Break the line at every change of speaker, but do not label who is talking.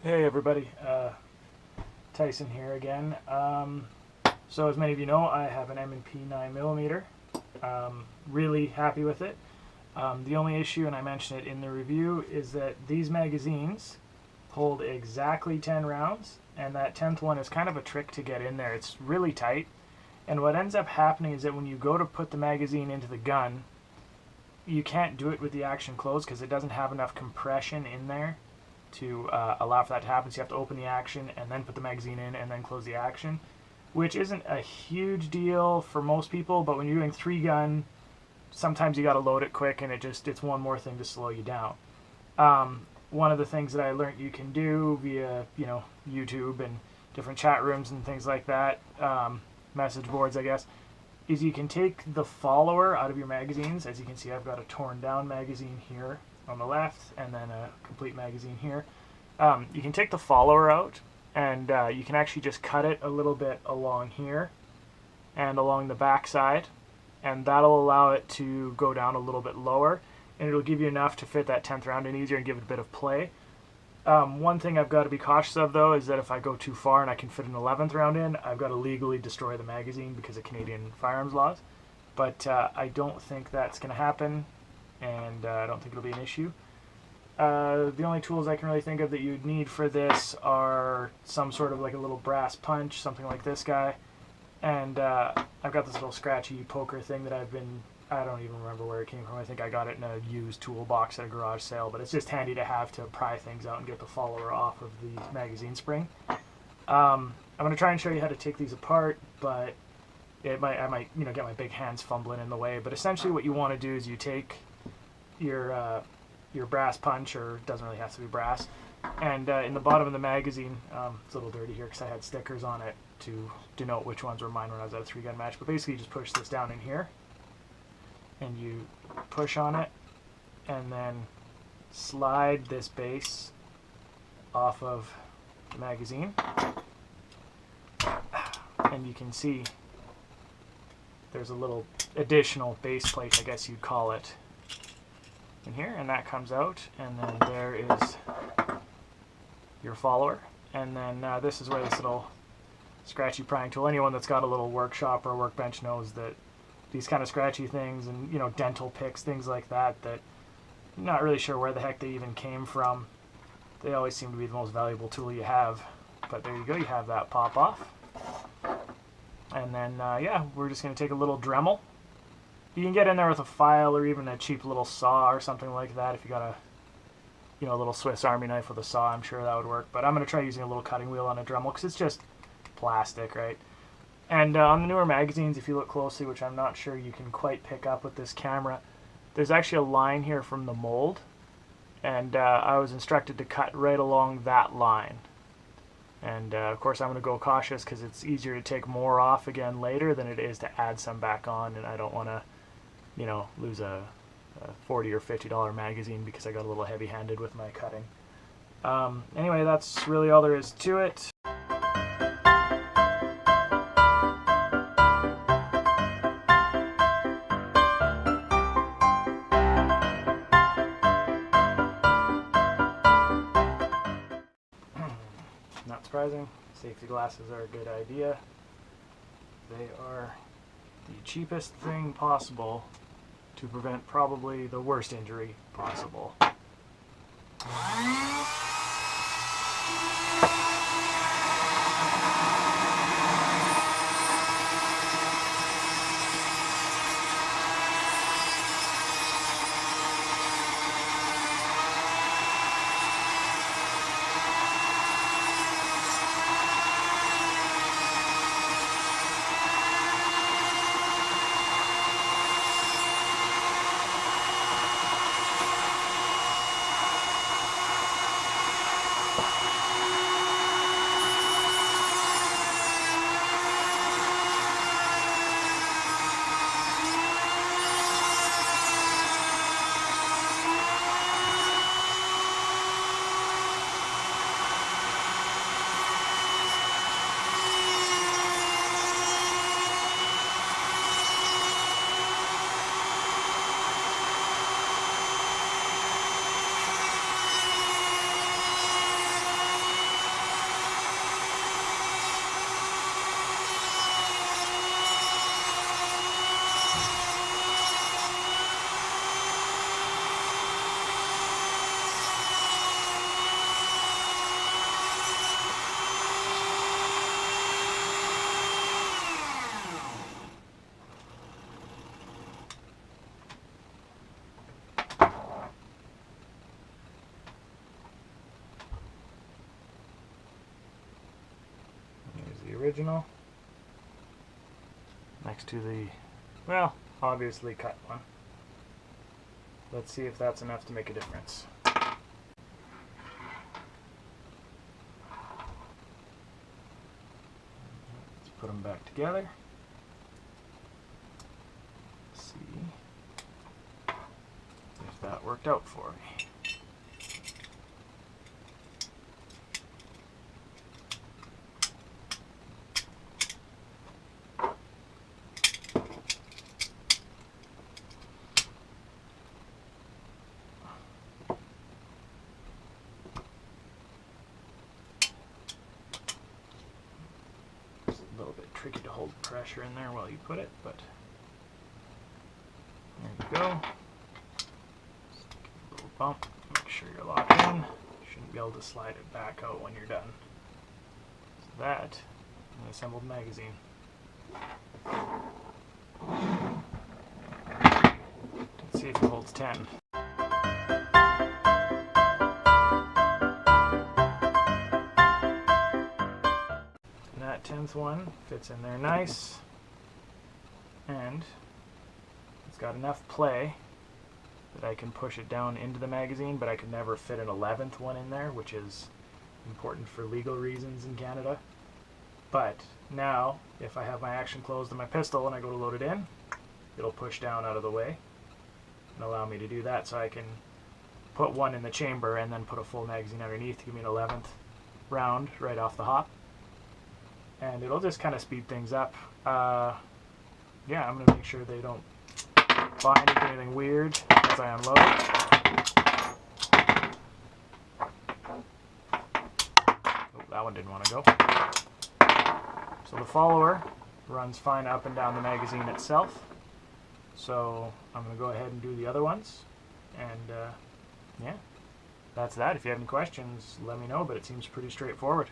Hey everybody, Tyson here again. So as many of you know, I have an M&P 9mm. Really happy with it. The only issue, and I mentioned it in the review, is that these magazines hold exactly 10 rounds, and that 10th one is kind of a trick to get in there. It's really tight, and what ends up happening is that when you go to put the magazine into the gun, you can't do it with the action closed because it doesn't have enough compression in there to allow for that to happen. So you have to open the action and then put the magazine in and then close the action, which isn't a huge deal for most people, but when you're doing 3-gun, sometimes you got to load it quick and it's one more thing to slow you down. One of the things that I learned you can do via YouTube and different chat rooms and things like that, message boards I guess, is you can take the follower out of your magazines. As you can see, I've got a torn down magazine here on the left and then a complete magazine here. You can take the follower out and you can actually just cut it a little bit along here and along the back side, and that'll allow it to go down a little bit lower, and it'll give you enough to fit that 10th round in easier and give it a bit of play. One thing I've got to be cautious of though is that if I go too far and I can fit an 11th round in, I've got to legally destroy the magazine because of Canadian firearms laws. But I don't think that's going to happen, and I don't think it'll be an issue. The only tools I can really think of that you'd need for this are some sort of like a little brass punch, something like this guy, and I've got this little scratchy poker thing that I don't even remember where it came from. I think I got it in a used toolbox at a garage sale, but it's just handy to have to pry things out and get the follower off of the magazine spring. I'm going to try and show you how to take these apart, but I might get my big hands fumbling in the way. But essentially what you want to do is you take your brass punch, or it doesn't really have to be brass, and in the bottom of the magazine, it's a little dirty here because I had stickers on it to denote which ones were mine when I was at a 3-gun match, but basically you just push this down in here and you push on it and then slide this base off of the magazine, and you can see there's a little additional base plate, I guess you'd call it, in here, and that comes out, and then there is your follower, and then this is where this little scratchy prying tool, anyone that's got a little workshop or a workbench knows that these kind of scratchy things and dental picks, things like that I'm not really sure where the heck they even came from, they always seem to be the most valuable tool you have. But there you go, you have that pop off, and then yeah, we're just going to take a little Dremel. You can get in there with a file or even a cheap little saw or something like that. If you got a little Swiss Army knife with a saw, I'm sure that would work. But I'm going to try using a little cutting wheel on a Dremel because it's just plastic, right? And on the newer magazines, if you look closely, which I'm not sure you can quite pick up with this camera, there's actually a line here from the mold, and I was instructed to cut right along that line. And of course I'm going to go cautious because it's easier to take more off again later than it is to add some back on, and I don't want to lose a $40 or $50 magazine because I got a little heavy-handed with my cutting. Anyway, that's really all there is to it. Not surprising, safety glasses are a good idea. They are the cheapest thing possible to prevent probably the worst injury possible. original next to the, well, obviously cut one. Let's see if that's enough to make a difference. Let's put them back together. See if that worked out for me. A little bit tricky to hold pressure in there while you put it, but there you go. Just give it a little bump, make sure you're locked in. You shouldn't be able to slide it back out when you're done. So that is an assembled magazine. Let's see if it holds 10. That 10th one fits in there nice, and it's got enough play that I can push it down into the magazine, but I could never fit an 11th one in there, which is important for legal reasons in Canada. But now, if I have my action closed on my pistol and I go to load it in, it'll push down out of the way and allow me to do that, so I can put one in the chamber and then put a full magazine underneath to give me an 11th round right off the hop. And it'll just kind of speed things up. Yeah, I'm going to make sure they don't bind into anything weird as I unload it. Oh, that one didn't want to go. So the follower runs fine up and down the magazine itself. So I'm going to go ahead and do the other ones. And yeah, that's that. If you have any questions, let me know, but it seems pretty straightforward.